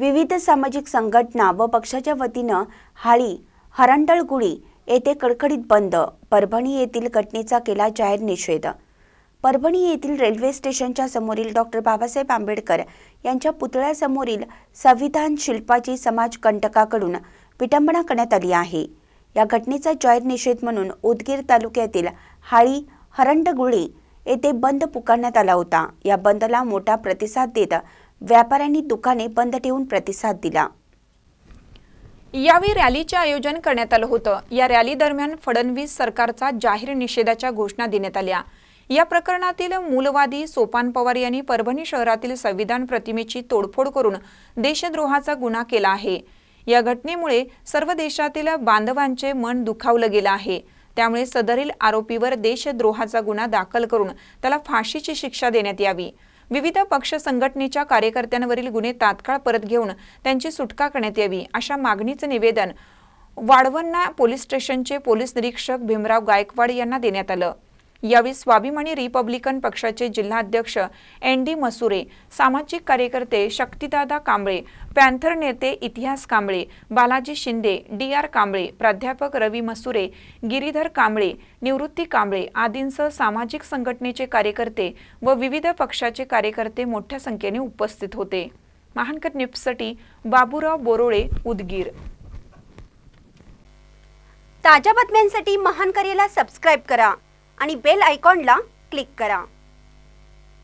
विविध सामाजिक संघटना व पक्षाच्या वतीनं हाळी हरंडळगुळी येथे कडकडीत बंद। परभणी येथील घटनेचा केला जाहीर निषेध। परभणी येथील रेल्वे स्टेशनच्या समोरील डॉक्टर बाबासाहेब आंबेडकर यांच्या पुतळ्यासमोरील संविधान शिल्पाची समाजकंटकाकडून विटंबना करण्यात आली आहे। या घटनेचा जाहीर निषेध म्हणून उदगीर तालुक्यातील हाळी हरंडगुळी येथे बंद पुकारण्यात आला होता। या बंदला मोठा प्रतिसाद देत व्यापाऱ्यांनी दुकाने बंद ठेवून प्रतिसाद दिला। यावेळी रॅलीचे आयोजन करण्यात आलं होतं। या रॅली दरम्यान फडणवीस सरकारचा जाहीर निषेधाच्या घोषणा देण्यात आल्या। या प्रकरणातील मूलवादी सोपान पवार यांनी परभणी शहरातील संविधान प्रतिमेची तोडफोड करून देशद्रोहाचा गुन्हा केला आहे। या घटनेमुळे सर्व देशातील बांधवांचे मन दुखावलं गेलं आहे। त्यामुळे सदरील आरोपीवर देशद्रोहाचा गुन्हा दाखल करून त्याला फाशीची शिक्षा देण्यात यावी। विविध पक्ष संघटनेच्या कार्यकर्त्यांवरील गुन्हे तात्काळ परत घेऊन त्यांची सुटका करण्यात यावी अशा मागणीचे निवेदन वाढवणा पोलीस स्टेशनचे पोलीस निरीक्षक भीमराव गायकवाड यांना देण्यात आलं। यावेळी स्वाभिमानी रिपब्लिकन पक्षाचे जिल्हाध्यक्ष एनडी मसुरे, सामाजिक कार्यकर्ते शक्तिदादा कांबळे, पॅन्थर नेते इतिहास कांबळे, बालाजी शिंदे, डीआर कांबळे, प्राध्यापक रवी मसुरे, गिरीधर कांबळे, निवृत्ती कांबळे आदींसह सामाजिक संघटनेचे कार्यकर्ते व विविध पक्षाचे कार्यकर्ते मोठ्या संख्येने उपस्थित होते। महानकर न्यूजसाठी बाबूराव बोरोळे, उदगीर। ताज्या बातम्यांसाठी महानकरेला सबस्क्राइब करा आणि बेल आयकॉनला क्लिक करा।